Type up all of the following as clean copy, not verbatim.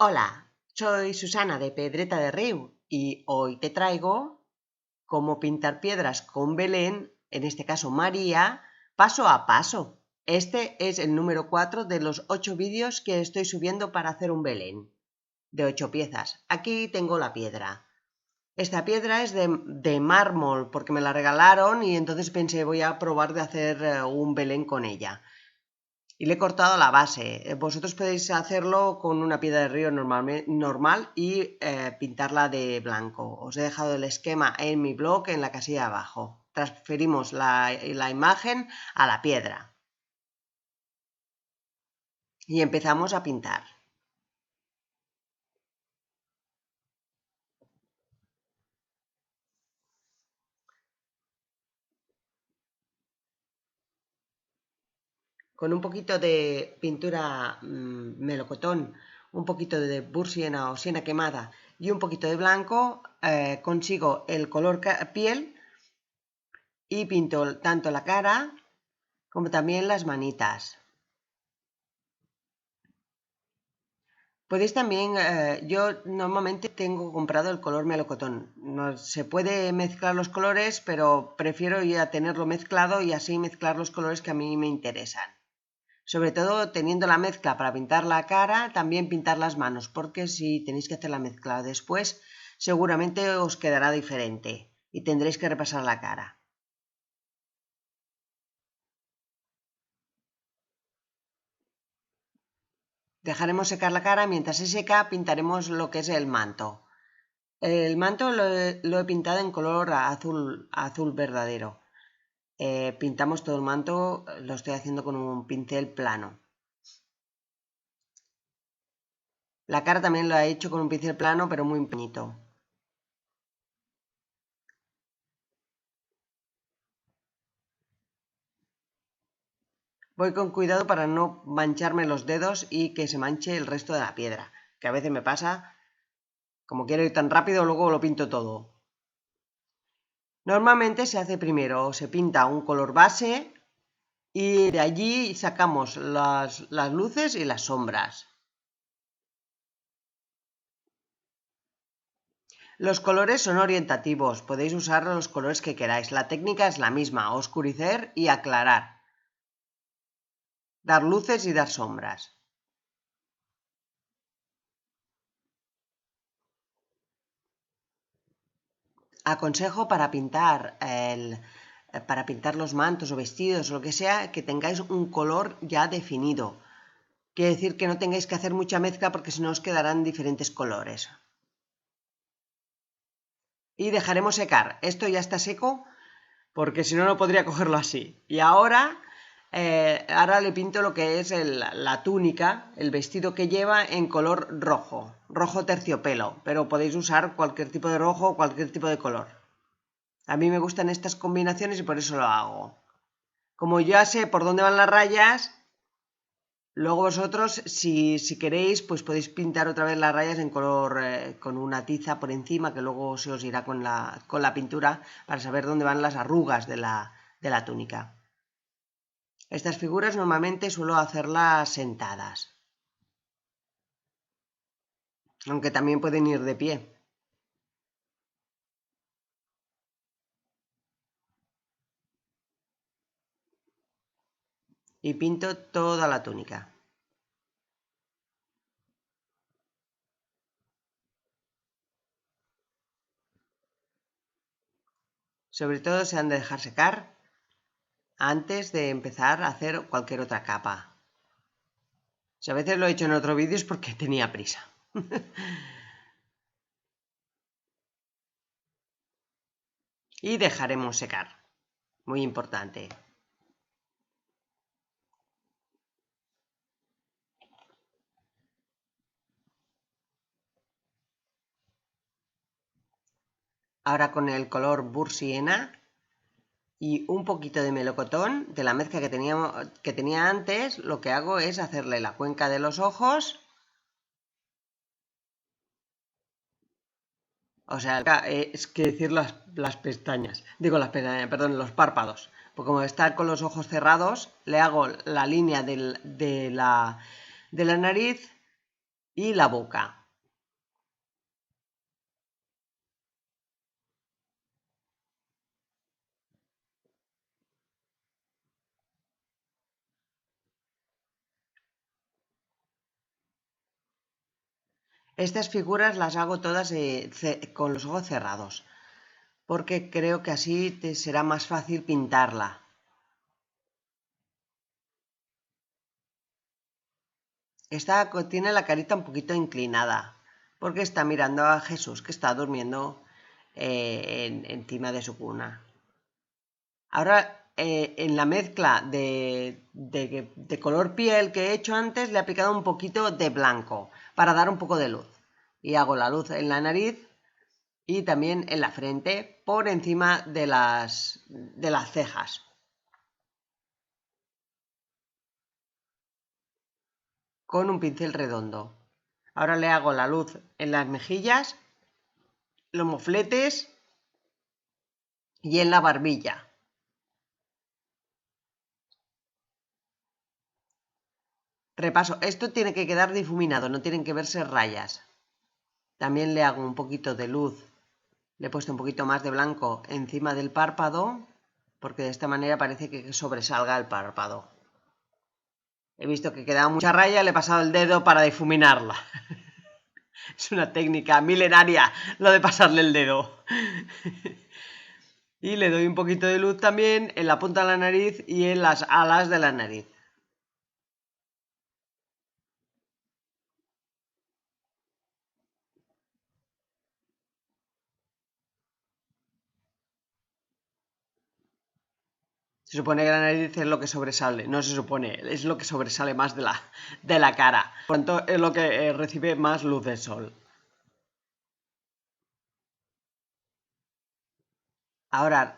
Hola, soy Susana de Pedreta de Riu y hoy te traigo cómo pintar piedras con Belén, en este caso María, paso a paso. Este es el número 4 de los 8 vídeos que estoy subiendo para hacer un Belén de 8 piezas. Aquí tengo la piedra. Esta piedra es de mármol porque me la regalaron y entonces pensé voy a probar de hacer un Belén con ella. Y le he cortado la base. Vosotros podéis hacerlo con una piedra de río normal y pintarla de blanco. Os he dejado el esquema en mi blog en la casilla de abajo. Transferimos la imagen a la piedra y empezamos a pintar. Con un poquito de pintura melocotón, un poquito de bursiena o siena quemada y un poquito de blanco, consigo el color piel y pinto tanto la cara como también las manitas. Podéis también, yo normalmente tengo comprado el color melocotón. No, se puede mezclar los colores, pero prefiero ya tenerlo mezclado y así mezclar los colores que a mí me interesan. Sobre todo teniendo la mezcla para pintar la cara, también pintar las manos, porque si tenéis que hacer la mezcla después, seguramente os quedará diferente y tendréis que repasar la cara. Dejaremos secar la cara, mientras se seca pintaremos lo que es el manto. El manto lo he pintado en color azul verdadero. Pintamos todo el manto, lo estoy haciendo con un pincel plano. La cara también lo he hecho con un pincel plano, pero muy pequeñito. Voy con cuidado para no mancharme los dedos y que se manche el resto de la piedra, que a veces me pasa, como quiero ir tan rápido, luego lo pinto todo. Normalmente se hace primero, se pinta un color base y de allí sacamos las luces y las sombras. Los colores son orientativos, podéis usar los colores que queráis. La técnica es la misma, oscurecer y aclarar. Dar luces y dar sombras. Aconsejo para pintar los mantos o vestidos o lo que sea, que tengáis un color ya definido. Quiere decir que no tengáis que hacer mucha mezcla porque si no os quedarán diferentes colores. Y dejaremos secar. Esto ya está seco porque si no, no podría cogerlo así. Y ahora le pinto lo que es la túnica, el vestido que lleva en color rojo terciopelo, pero podéis usar cualquier tipo de rojo o cualquier tipo de color. A mí me gustan estas combinaciones y por eso lo hago. Como ya sé por dónde van las rayas, luego vosotros, si queréis, pues podéis pintar otra vez las rayas en color con una tiza por encima, que luego se os irá con la pintura para saber dónde van las arrugas de la túnica. Estas figuras normalmente suelo hacerlas sentadas, aunque también pueden ir de pie. Y pinto toda la túnica. Sobre todo se han de dejar secar antes de empezar a hacer cualquier otra capa. Si a veces lo he hecho en otro vídeo es porque tenía prisa. Y dejaremos secar. Muy importante. Ahora con el color bursiena y un poquito de melocotón de la mezcla que tenía antes, lo que hago es hacerle la cuenca de los ojos. O sea, es que decir las pestañas. Digo las pestañas, perdón, los párpados. Porque como está con los ojos cerrados, le hago la línea de la nariz y la boca. Estas figuras las hago todas con los ojos cerrados, porque creo que así te será más fácil pintarla. Esta tiene la carita un poquito inclinada, porque está mirando a Jesús que está durmiendo encima de su cuna. Ahora, en la mezcla de color piel que he hecho antes, le he aplicado un poquito de blanco para dar un poco de luz. Y hago la luz en la nariz y también en la frente por encima de las cejas. Con un pincel redondo. Ahora le hago la luz en las mejillas, los mofletes y en la barbilla. Repaso, esto tiene que quedar difuminado, no tienen que verse rayas. También le hago un poquito de luz, le he puesto un poquito más de blanco encima del párpado, porque de esta manera parece que sobresalga el párpado. He visto que quedaba mucha raya, le he pasado el dedo para difuminarla. Es una técnica milenaria lo de pasarle el dedo. Y le doy un poquito de luz también en la punta de la nariz y en las alas de la nariz. Se supone que la nariz es lo que sobresale, no se supone, es lo que sobresale más de la cara. Por lo tanto, es lo que recibe más luz del sol. Ahora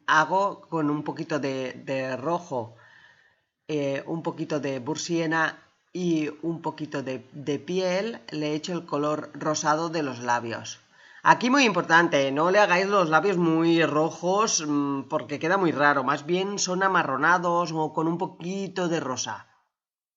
hago con un poquito de rojo, un poquito de bursiena y un poquito de piel, le echo el color rosado de los labios. Aquí muy importante, no le hagáis los labios muy rojos porque queda muy raro, más bien son amarronados o con un poquito de rosa.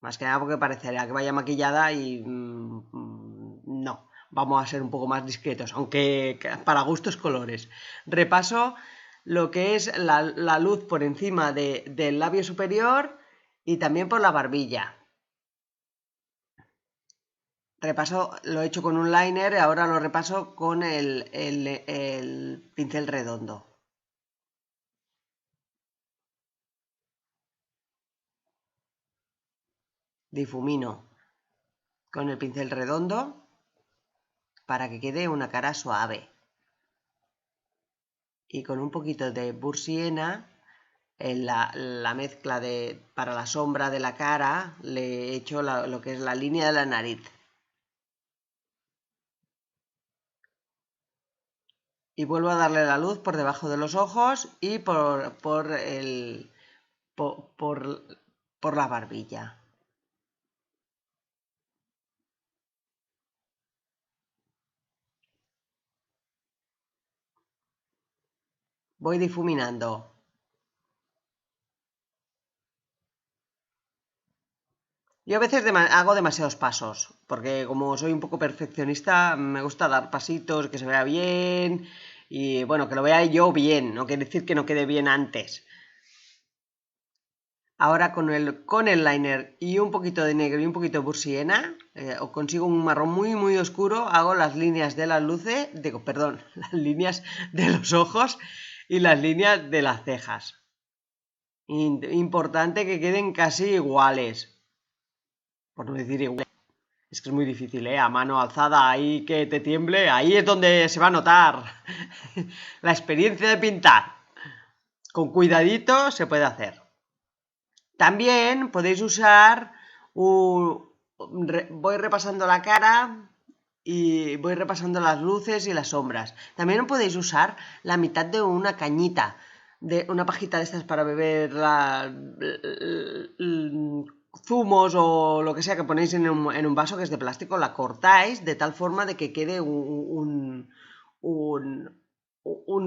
Más que nada porque parecerá que vaya maquillada y no, vamos a ser un poco más discretos, aunque para gustos colores. Repaso lo que es la luz por encima del labio superior y también por la barbilla. Repaso, lo he hecho con un liner y ahora lo repaso con el pincel redondo. Difumino con el pincel redondo para que quede una cara suave. Y con un poquito de bursiena en la mezcla para la sombra de la cara le he hecho lo que es la línea de la nariz. Y vuelvo a darle la luz por debajo de los ojos y por la barbilla. Voy difuminando. Yo a veces hago demasiados pasos, porque como soy un poco perfeccionista, me gusta dar pasitos, que se vea bien y bueno, que lo vea yo bien, no quiere decir que no quede bien antes. Ahora con el liner y un poquito de negro y un poquito de bursiena, o consigo un marrón muy muy oscuro, hago las líneas de las luces, perdón, las líneas de los ojos y las líneas de las cejas. Importante que queden casi iguales, por no decir iguales. Es que es muy difícil, ¿eh? A mano alzada, ahí que te tiemble, ahí es donde se va a notar la experiencia de pintar. Con cuidadito se puede hacer. También podéis usar voy repasando la cara y voy repasando las luces y las sombras. También podéis usar la mitad de una cañita, de una pajita de estas para beber zumos o lo que sea que ponéis en un vaso que es de plástico, la cortáis de tal forma de que quede un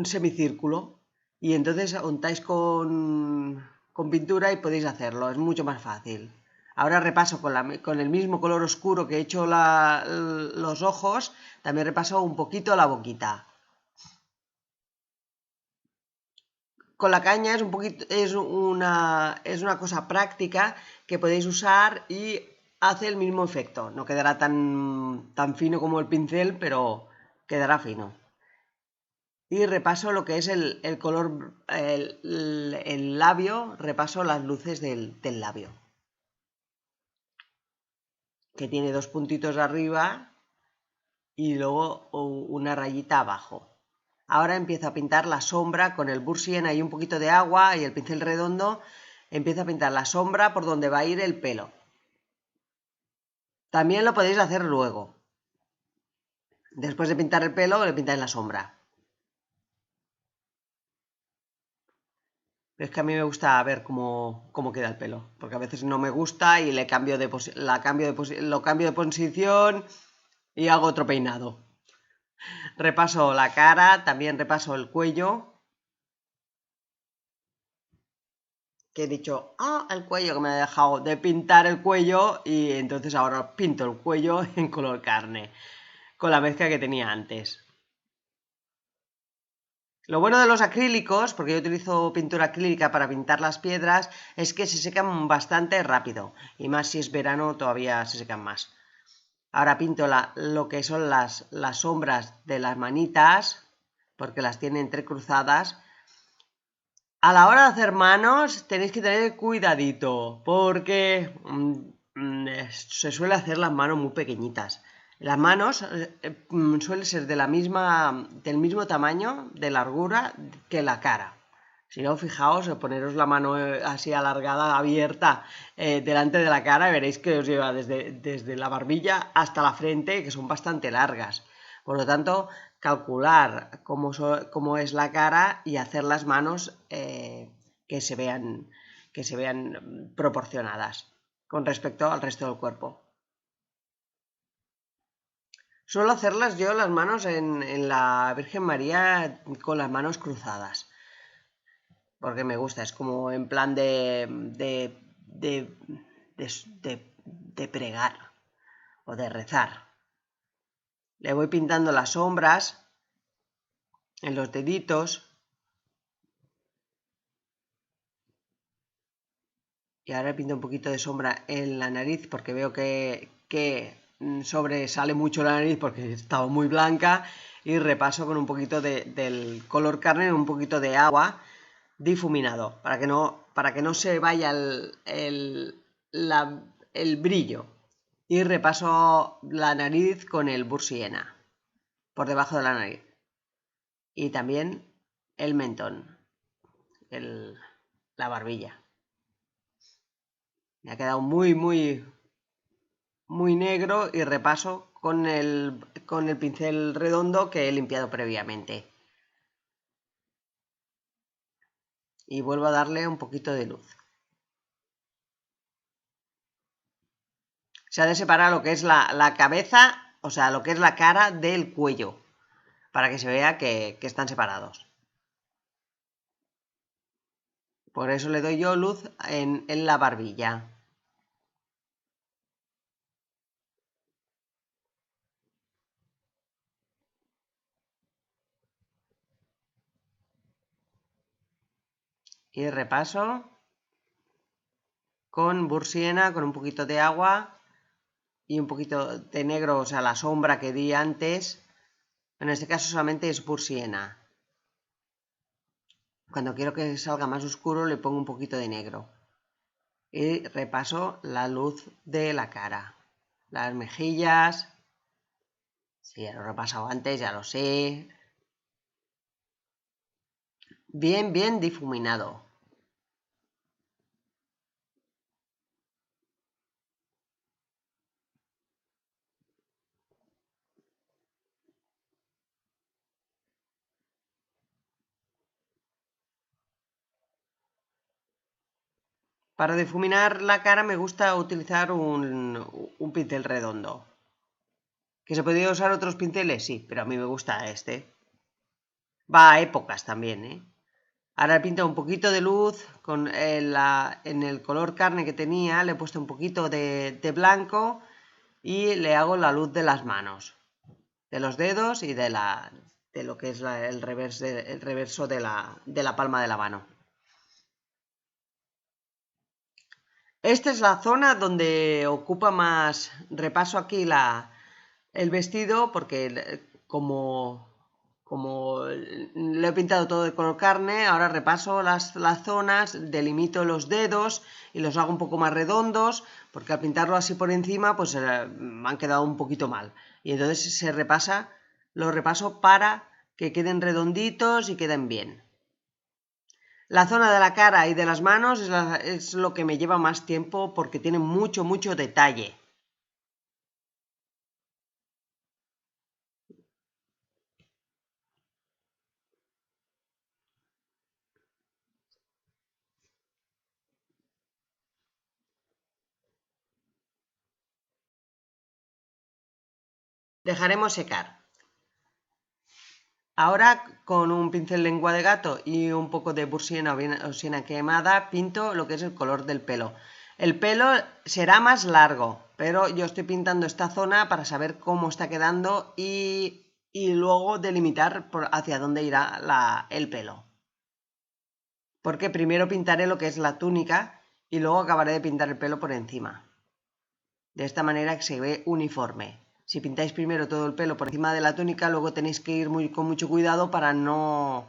semicírculo y entonces untáis con pintura y podéis hacerlo, es mucho más fácil. Ahora repaso con el mismo color oscuro que he hecho los ojos, también repaso un poquito la boquita. Con la caña es una cosa práctica que podéis usar y hace el mismo efecto. No quedará tan fino como el pincel, pero quedará fino. Y repaso lo que es el color, el labio, repaso las luces del labio. Que tiene dos puntitos arriba y luego una rayita abajo. Ahora empiezo a pintar la sombra con el Burst Sienna y un poquito de agua y el pincel redondo. Empiezo a pintar la sombra por donde va a ir el pelo. También lo podéis hacer luego. Después de pintar el pelo, le pintáis la sombra. Pero es que a mí me gusta ver cómo queda el pelo, porque a veces no me gusta y lo cambio de posición y hago otro peinado. Repaso la cara, también repaso el cuello. Que he dicho, el cuello, que me ha dejado de pintar el cuello y entonces ahora pinto el cuello en color carne, con la mezcla que tenía antes. Lo bueno de los acrílicos, porque yo utilizo pintura acrílica para pintar las piedras, es que se secan bastante rápido, y más si es verano todavía se secan más. Ahora pinto lo que son las sombras de las manitas, porque las tiene entrecruzadas. A la hora de hacer manos tenéis que tener cuidadito, porque se suele hacer las manos muy pequeñitas. Las manos suelen ser del mismo tamaño de largura que la cara. Si no, fijaos, poneros la mano así alargada, abierta, delante de la cara, y veréis que os lleva desde la barbilla hasta la frente, que son bastante largas. Por lo tanto, calcular cómo es la cara y hacer las manos que se vean proporcionadas con respecto al resto del cuerpo. Suelo hacerlas yo las manos en la Virgen María con las manos cruzadas, porque me gusta, es como en plan de pregar o de rezar. Le voy pintando las sombras en los deditos. Y ahora pinto un poquito de sombra en la nariz porque veo que sobresale mucho la nariz porque estaba muy blanca. Y repaso con un poquito del color carne y un poquito de agua difuminado para que no se vaya el brillo. Y repaso la nariz con el Burst Sienna por debajo de la nariz. Y también el mentón, la barbilla. Me ha quedado muy negro y repaso con el pincel redondo que he limpiado previamente. Y vuelvo a darle un poquito de luz. Se ha de separar lo que es la cabeza, o sea, lo que es la cara del cuello, para que se vea que están separados. Por eso le doy yo luz en la barbilla. Y repaso con Burst Sienna, con un poquito de agua y un poquito de negro, o sea, la sombra que di antes. En este caso solamente es Burst Sienna. Cuando quiero que salga más oscuro le pongo un poquito de negro. Y repaso la luz de la cara. Las mejillas. Sí, ya lo he repasado antes, ya lo sé. Bien difuminado. Para difuminar la cara me gusta utilizar un pincel redondo. ¿Que se podría usar otros pinceles? Sí, pero a mí me gusta este. Va a épocas también, ¿eh? Ahora he pintado un poquito de luz en el color carne que tenía, le he puesto un poquito de blanco y le hago la luz de las manos, de los dedos y de lo que es el reverso de la palma de la mano. Esta es la zona donde ocupa más repaso aquí el vestido, porque como lo he pintado todo de color carne, ahora repaso las zonas, delimito los dedos y los hago un poco más redondos, porque al pintarlo así por encima pues me han quedado un poquito mal. Y entonces lo repaso para que queden redonditos y queden bien. La zona de la cara y de las manos es lo que me lleva más tiempo porque tiene mucho detalle. Dejaremos secar. Ahora con un pincel lengua de gato y un poco de bursiena o siena quemada pinto lo que es el color del pelo. El pelo será más largo, pero yo estoy pintando esta zona para saber cómo está quedando y luego delimitar hacia dónde irá el pelo. Porque primero pintaré lo que es la túnica y luego acabaré de pintar el pelo por encima. De esta manera que se ve uniforme. Si pintáis primero todo el pelo por encima de la túnica, luego tenéis que ir con mucho cuidado para no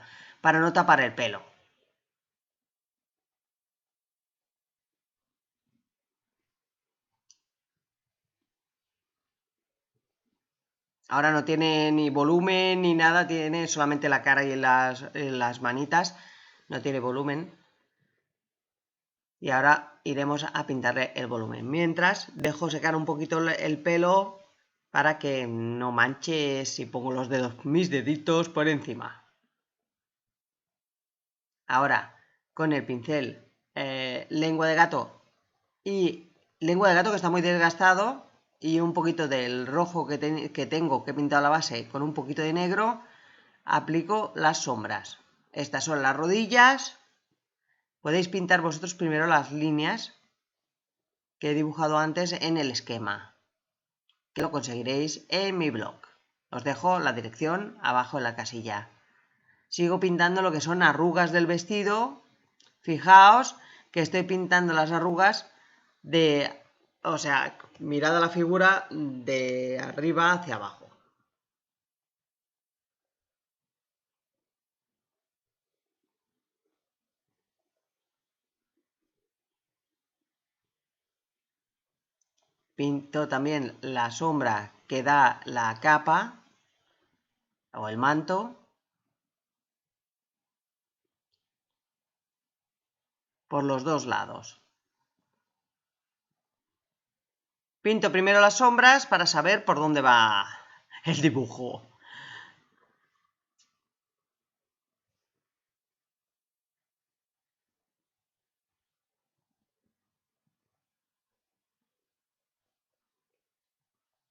tapar el pelo. Ahora no tiene ni volumen ni nada, tiene solamente la cara y las manitas, no tiene volumen. Y ahora iremos a pintarle el volumen. Mientras dejo secar un poquito el pelo para que no manche si pongo mis deditos por encima. Ahora con el pincel lengua de gato que está muy desgastado y un poquito del rojo que tengo que he pintado la base con un poquito de negro, aplico las sombras. Estas son las rodillas. Podéis pintar vosotros primero las líneas que he dibujado antes en el esquema, que lo conseguiréis en mi blog. Os dejo la dirección abajo en la casilla. Sigo pintando lo que son arrugas del vestido. Fijaos que estoy pintando las arrugas o sea, mirad a la figura de arriba hacia abajo. Pinto también la sombra que da la capa o el manto por los dos lados. Pinto primero las sombras para saber por dónde va el dibujo.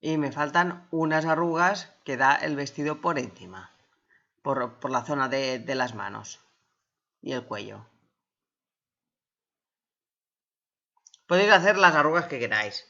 Y me faltan unas arrugas que da el vestido por encima, por la zona de las manos y el cuello. Podéis hacer las arrugas que queráis.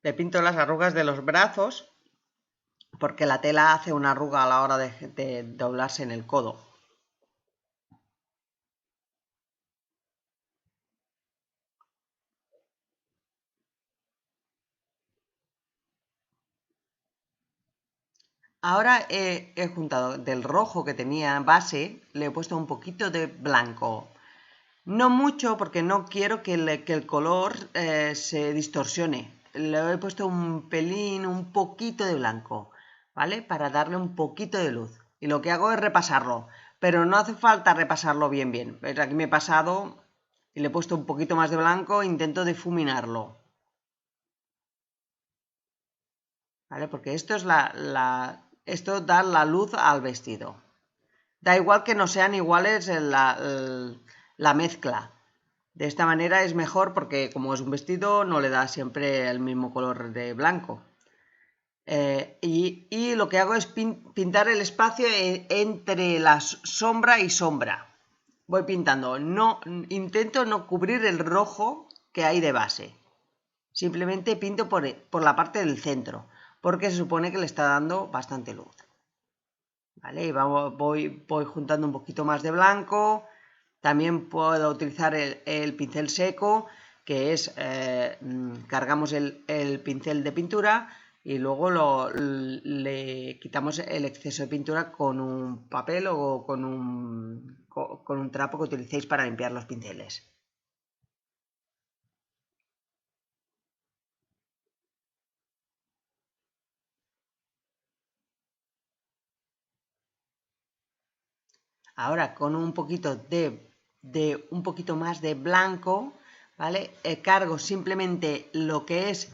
Le pinto las arrugas de los brazos porque la tela hace una arruga a la hora de doblarse en el codo. Ahora he juntado del rojo que tenía base, le he puesto un poquito de blanco. No mucho porque no quiero que el color se distorsione. Le he puesto un pelín, un poquito de blanco, ¿vale? Para darle un poquito de luz. Y lo que hago es repasarlo, pero no hace falta repasarlo bien. ¿Ves? Aquí me he pasado y le he puesto un poquito más de blanco e intento difuminarlo. ¿vale? Porque esto es esto da la luz al vestido. Da igual que no sean iguales en la mezcla. De esta manera es mejor porque como es un vestido no le da siempre el mismo color de blanco. Y lo que hago es pintar el espacio entre la sombra y sombra. Voy pintando. No, intento no cubrir el rojo que hay de base. Simplemente pinto por la parte del centro, porque se supone que le está dando bastante luz. ¿Vale? Y voy juntando un poquito más de blanco. También puedo utilizar el pincel seco, que es, cargamos el pincel de pintura y luego le quitamos el exceso de pintura con un papel o con un trapo que utilicéis para limpiar los pinceles. Ahora con un poquito un poquito más de blanco, ¿vale? Cargo simplemente lo que es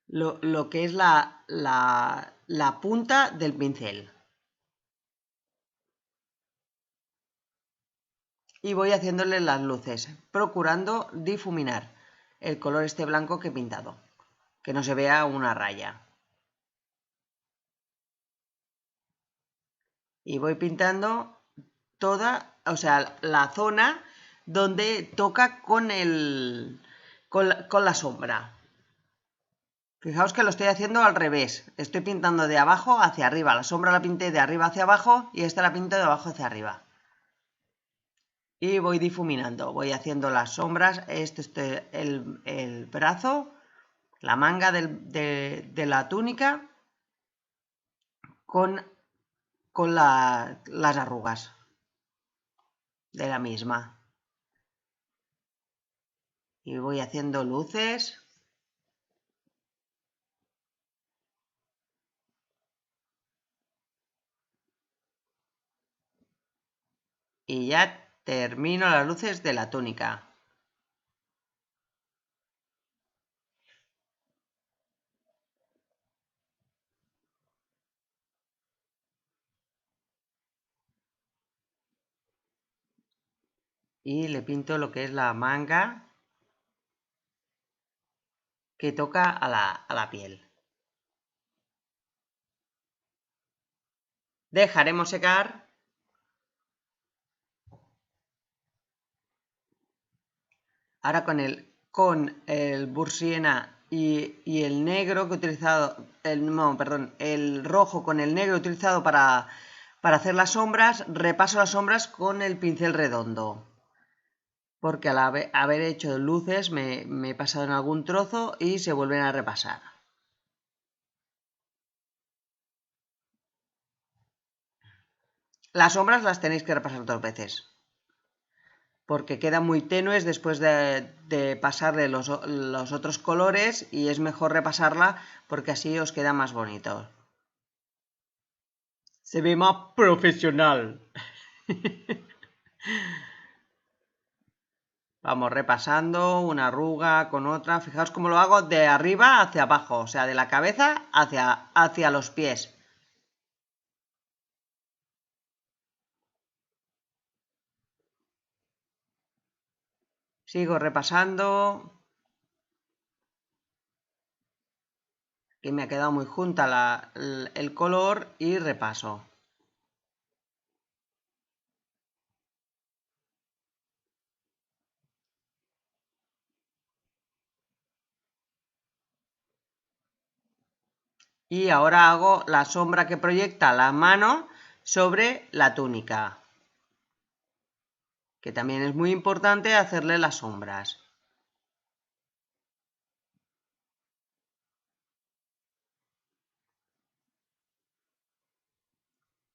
lo que es la punta del pincel. Y voy haciéndole las luces, procurando difuminar el color este blanco que he pintado, que no se vea una raya. Y voy pintando toda, o sea, la zona donde toca con la sombra. Fijaos que lo estoy haciendo al revés. Estoy pintando de abajo hacia arriba. La sombra la pinté de arriba hacia abajo y esta la pinto de abajo hacia arriba. Y voy difuminando. Voy haciendo las sombras. El brazo, la manga de la túnica con las arrugas de la misma. Y voy haciendo luces. Y ya termino las luces de la túnica. Y le pinto lo que es la manga que toca a la piel. Dejaremos secar. Ahora con el Burr Sienna y el negro que he utilizado, no, perdón, el rojo con el negro utilizado para hacer las sombras, repaso las sombras con el pincel redondo. Porque al haber hecho luces me he pasado en algún trozo y se vuelven a repasar. Las sombras las tenéis que repasar 2 veces. Porque quedan muy tenues después de pasarle los otros colores y es mejor repasarla porque así os queda más bonito. Se ve más profesional. Vamos repasando una arruga con otra. Fijaos cómo lo hago de arriba hacia abajo, o sea, de la cabeza hacia los pies. Sigo repasando. Que me ha quedado muy junta el color y repaso. Y ahora hago la sombra que proyecta la mano sobre la túnica. Que también es muy importante hacerle las sombras.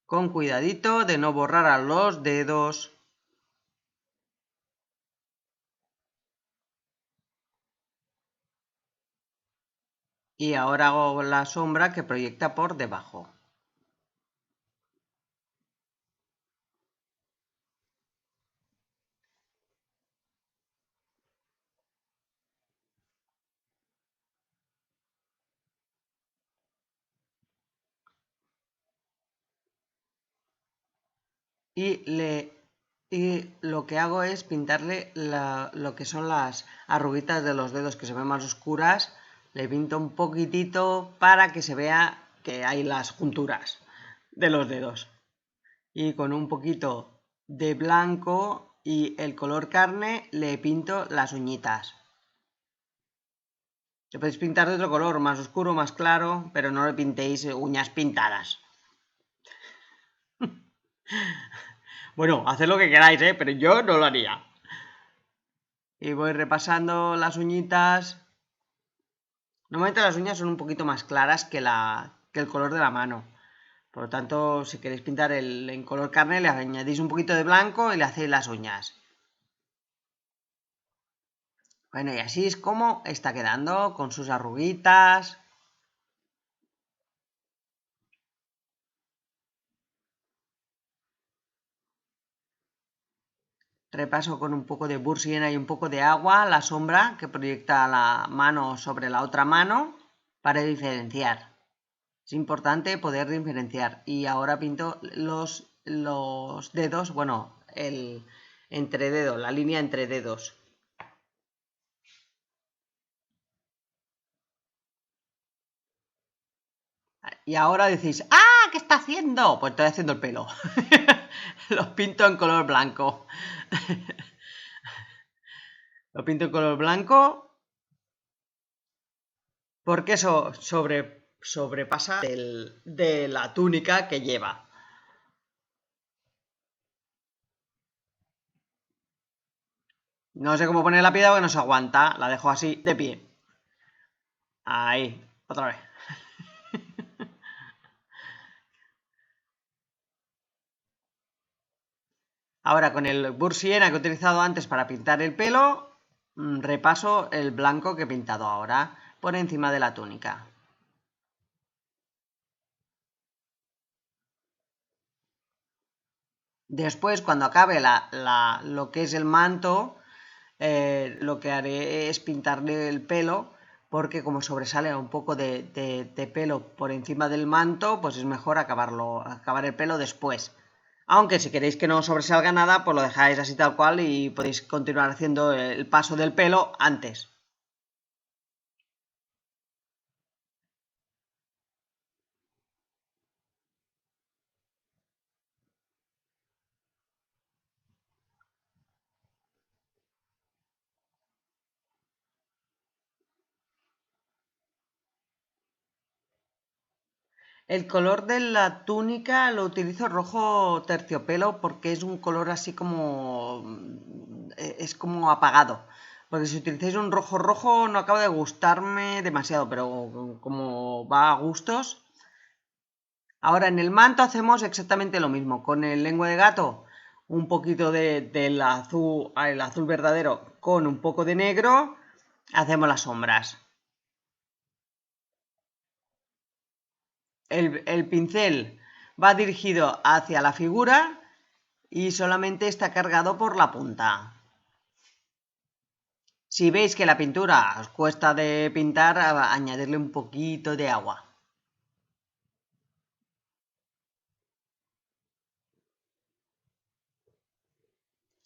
Con cuidadito de no borrar a los dedos. Y ahora hago la sombra que proyecta por debajo. y lo que hago es pintarle lo que son las arruguitas de los dedos que se ven más oscuras. Le pinto un poquitito para que se vea que hay las junturas de los dedos. Y con un poquito de blanco y el color carne le pinto las uñitas. Le podéis pintar de otro color, más oscuro, más claro, pero no le pintéis uñas pintadas. Bueno, haced lo que queráis, pero yo no lo haría. Y voy repasando las uñitas. Normalmente las uñas son un poquito más claras que el color de la mano. Por lo tanto, si queréis pintar en color carne, le añadís un poquito de blanco y le hacéis las uñas. Bueno, y así es como está quedando con sus arruguitas. Repaso con un poco de burr sienna y un poco de agua la sombra que proyecta la mano sobre la otra mano para diferenciar. Es importante poder diferenciar. Y ahora pinto los dedos, bueno, el entrededo, la línea entre dedos. Y ahora decís, ¡ah! ¿Qué está haciendo? Pues estoy haciendo el pelo. Los pinto en color blanco. Lo pinto en color blanco porque eso sobrepasa de la túnica que lleva. No sé cómo poner la piedra porque no se aguanta. La dejo así, de pie. Ahí, otra vez. Ahora con el burr sienna que he utilizado antes para pintar el pelo, repaso el blanco que he pintado ahora por encima de la túnica. Después, cuando acabe lo que es el manto, lo que haré es pintarle el pelo, porque como sobresale un poco de pelo por encima del manto, pues es mejor acabar el pelo después. Aunque si queréis que no sobresalga nada, pues lo dejáis así tal cual y podéis continuar haciendo el paso del pelo antes. El color de la túnica lo utilizo rojo terciopelo porque es un color así como... es como apagado. Porque si utilizáis un rojo rojo no acaba de gustarme demasiado, pero como va a gustos. Ahora en el manto hacemos exactamente lo mismo. Con el lengua de gato, un poquito del azul, el azul verdadero con un poco de negro, hacemos las sombras. El pincel va dirigido hacia la figura y solamente está cargado por la punta. Si veis que la pintura os cuesta de pintar, añadirle un poquito de agua.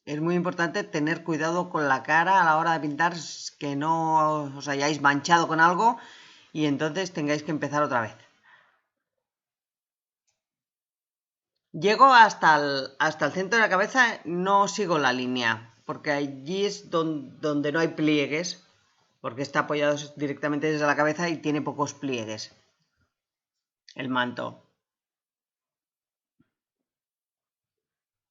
Es muy importante tener cuidado con la cara a la hora de pintar, que no os hayáis manchado con algo y entonces tengáis que empezar otra vez. Llego hasta el centro de la cabeza, no sigo la línea, porque allí es donde no hay pliegues, porque está apoyado directamente desde la cabeza y tiene pocos pliegues el manto.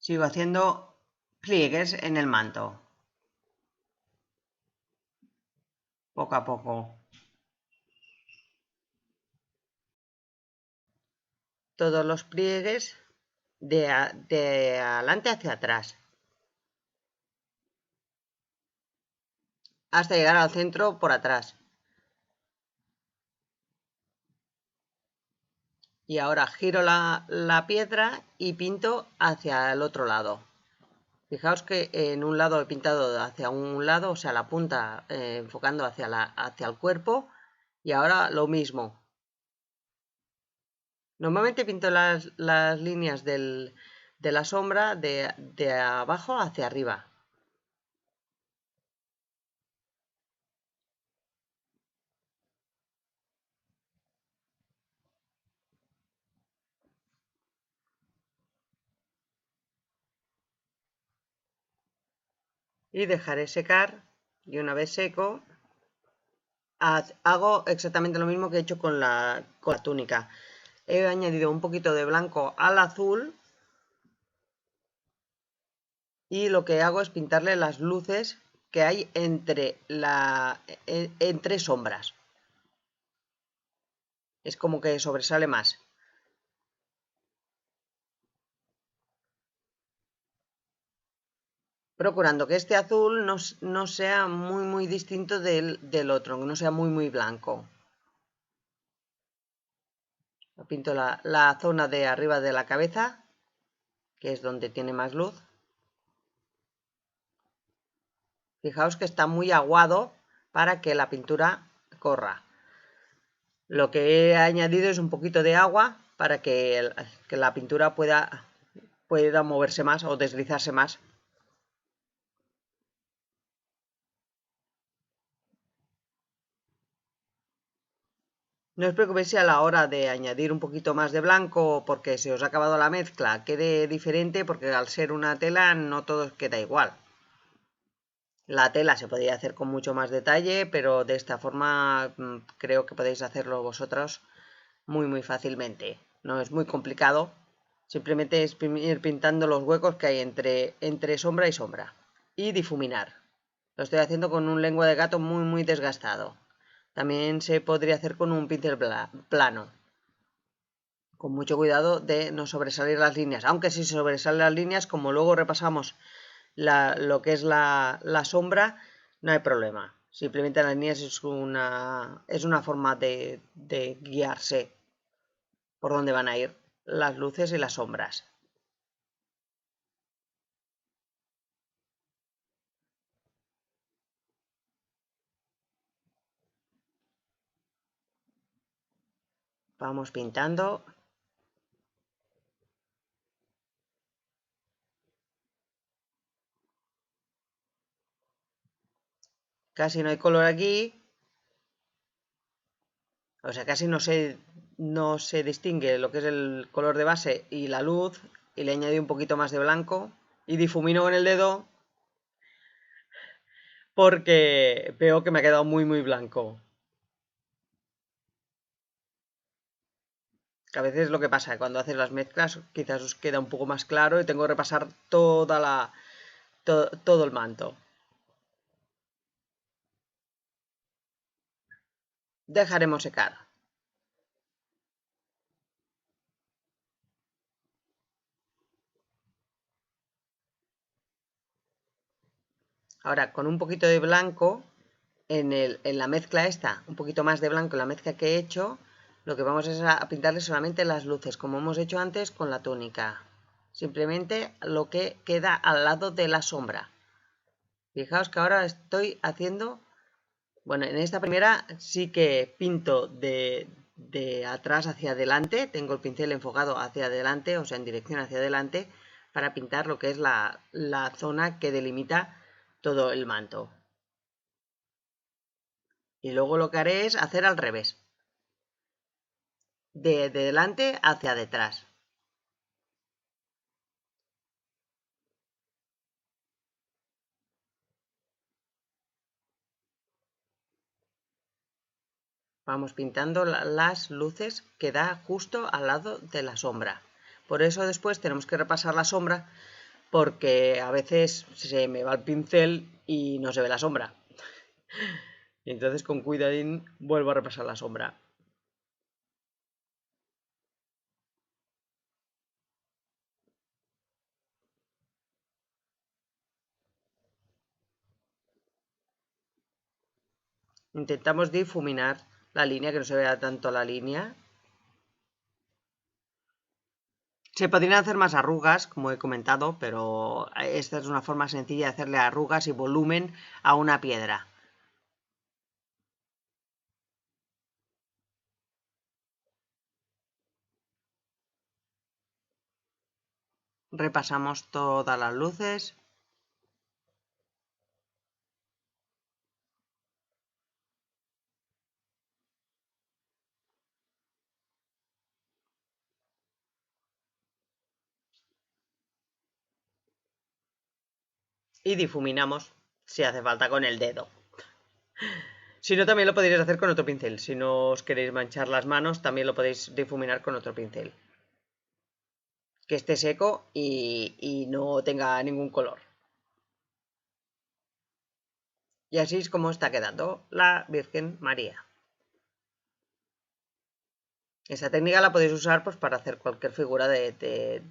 Sigo haciendo pliegues en el manto, poco a poco. Todos los pliegues de adelante hacia atrás, hasta llegar al centro por atrás. Y ahora giro la piedra y pinto hacia el otro lado. Fijaos que en un lado he pintado hacia un lado, o sea, la punta enfocando hacia el cuerpo, y ahora lo mismo. Normalmente pinto las líneas de la sombra de abajo hacia arriba. Y dejaré secar, y una vez seco hago exactamente lo mismo que he hecho con la túnica. He añadido un poquito de blanco al azul y lo que hago es pintarle las luces que hay entre sombras. Es como que sobresale más. Procurando que este azul no sea muy distinto del otro, que no sea muy blanco. Pinto la zona de arriba de la cabeza, que es donde tiene más luz. Fijaos que está muy aguado para que la pintura corra. Lo que he añadido es un poquito de agua para que la pintura pueda moverse más o deslizarse más. No os preocupéis si a la hora de añadir un poquito más de blanco porque se os ha acabado la mezcla quede diferente, porque al ser una tela no todo queda igual. La tela se podría hacer con mucho más detalle, pero de esta forma creo que podéis hacerlo vosotros muy fácilmente. No es muy complicado, simplemente es ir pintando los huecos que hay entre sombra y sombra. Y difuminar. Lo estoy haciendo con un lengua de gato muy desgastado. También se podría hacer con un pincel plano, con mucho cuidado de no sobresalir las líneas. Aunque si sobresalen las líneas, como luego repasamos lo que es la sombra, no hay problema. Simplemente las líneas es una forma de guiarse por dónde van a ir las luces y las sombras. Vamos pintando. Casi no hay color aquí. O sea, casi no se distingue lo que es el color de base y la luz. Y le añadí un poquito más de blanco. Y difumino con el dedo porque veo que me ha quedado muy blanco. Que a veces lo que pasa, cuando haces las mezclas, quizás os queda un poco más claro y tengo que repasar todo el manto. Dejaremos secar. Ahora, con un poquito de blanco en la mezcla esta, un poquito más de blanco en la mezcla que he hecho, lo que vamos es a pintarle solamente las luces, como hemos hecho antes con la túnica. Simplemente lo que queda al lado de la sombra. Fijaos que ahora estoy haciendo, bueno, en esta primera sí que pinto de atrás hacia adelante, tengo el pincel enfocado hacia adelante, o sea, en dirección hacia adelante, para pintar lo que es la zona que delimita todo el manto. Y luego lo que haré es hacer al revés, de delante hacia detrás. Vamos pintando las luces que da justo al lado de la sombra. Por eso después tenemos que repasar la sombra, porque a veces se me va el pincel y no se ve la sombra. Y entonces con cuidadín vuelvo a repasar la sombra. Intentamos difuminar la línea, que no se vea tanto la línea. Se podrían hacer más arrugas, como he comentado, pero esta es una forma sencilla de hacerle arrugas y volumen a una piedra. Repasamos todas las luces. Y difuminamos si hace falta con el dedo. Si no, también lo podéis hacer con otro pincel. Si no os queréis manchar las manos, también lo podéis difuminar con otro pincel. Que esté seco y no tenga ningún color. Y así es como está quedando la Virgen María. Esa técnica la podéis usar pues, para hacer cualquier figura de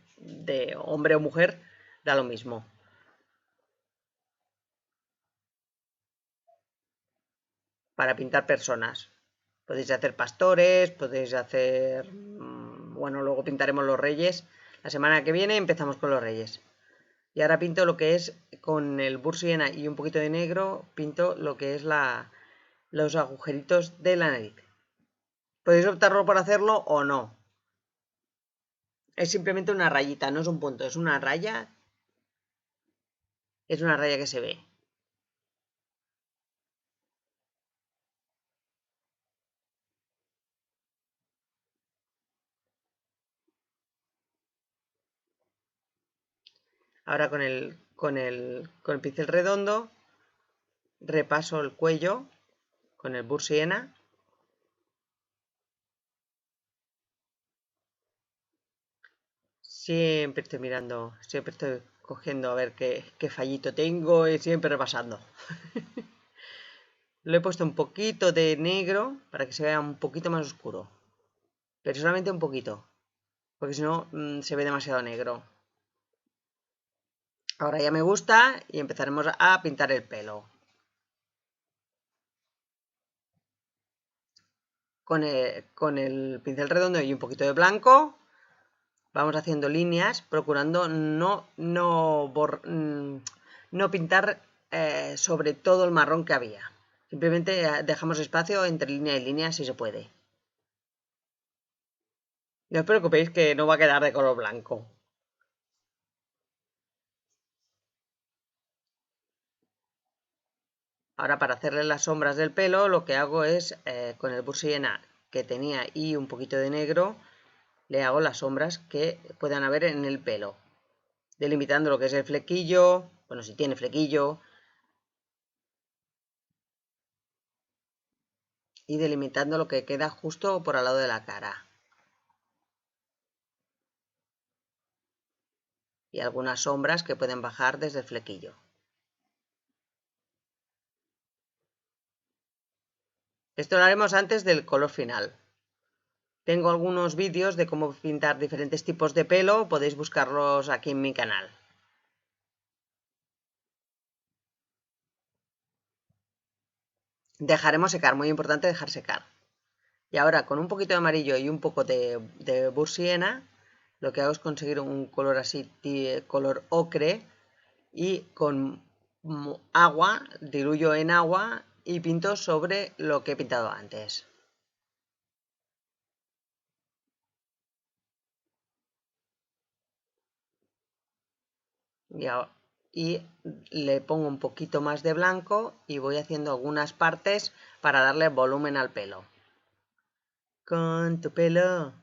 hombre o mujer, da lo mismo. Para pintar personas. Podéis hacer pastores, podéis hacer... Bueno, luego pintaremos los reyes. La semana que viene empezamos con los reyes. Y ahora pinto lo que es, con el burro siena y un poquito de negro, pinto lo que es los agujeritos de la nariz. Podéis optarlo por hacerlo o no. Es simplemente una rayita, no es un punto, es una raya. Es una raya que se ve. Ahora con el pincel redondo repaso el cuello con el burro siena. Siempre estoy mirando, siempre estoy cogiendo a ver qué fallito tengo y siempre repasando. Le he puesto un poquito de negro para que se vea un poquito más oscuro. Pero solamente un poquito, porque si no se ve demasiado negro. Ahora ya me gusta y empezaremos a pintar el pelo. Con el pincel redondo y un poquito de blanco vamos haciendo líneas, procurando no pintar sobre todo el marrón que había. Simplemente dejamos espacio entre línea y línea si se puede. No os preocupéis que no va a quedar de color blanco. Ahora para hacerle las sombras del pelo lo que hago es, con el burro siena que tenía y un poquito de negro, le hago las sombras que puedan haber en el pelo. Delimitando lo que es el flequillo, bueno, si tiene flequillo, y delimitando lo que queda justo por al lado de la cara. Y algunas sombras que pueden bajar desde el flequillo. Esto lo haremos antes del color final. Tengo algunos vídeos de cómo pintar diferentes tipos de pelo, podéis buscarlos aquí en mi canal. Dejaremos secar, muy importante dejar secar. Y ahora con un poquito de amarillo y un poco de burro siena, lo que hago es conseguir un color así, color ocre, y con agua, diluyo en agua y pinto sobre lo que he pintado antes. Y le pongo un poquito más de blanco y voy haciendo algunas partes para darle volumen al pelo. Con tu pelo.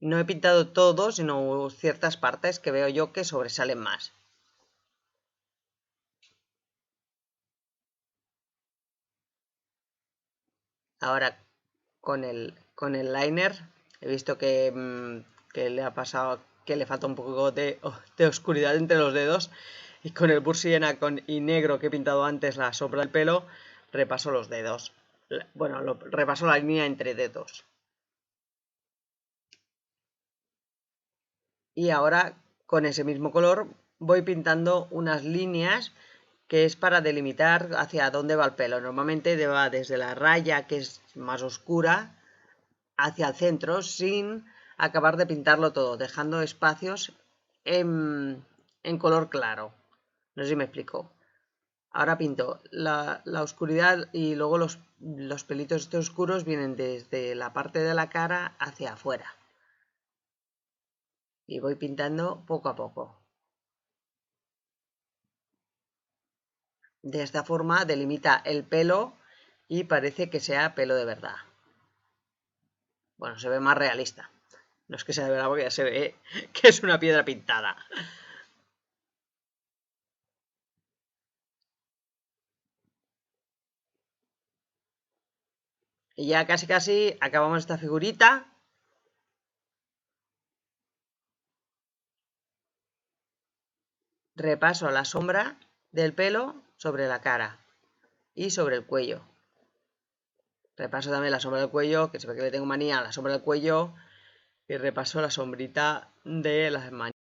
No he pintado todo, sino ciertas partes que veo yo que sobresalen más. Ahora con el liner he visto que le ha pasado, que le falta un poco de oscuridad entre los dedos, y con el burro siena y negro que he pintado antes la sombra del pelo, repaso los dedos. Bueno, repaso la línea entre dedos. Y ahora con ese mismo color voy pintando unas líneas que es para delimitar hacia dónde va el pelo. Normalmente va desde la raya, que es más oscura, hacia el centro, sin acabar de pintarlo todo, dejando espacios en color claro. No sé si me explico. Ahora pinto la oscuridad y luego los pelitos estos oscuros vienen desde la parte de la cara hacia afuera. y voy pintando poco a poco. De esta forma delimita el pelo y parece que sea pelo de verdad. Bueno, se ve más realista. No es que sea de verdad porque ya se ve que es una piedra pintada. Y ya casi acabamos esta figurita. Repaso la sombra del pelo sobre la cara y sobre el cuello. Repaso también la sombra del cuello, que se ve que le tengo manía a la sombra del cuello. Y repaso la sombrita de las manos.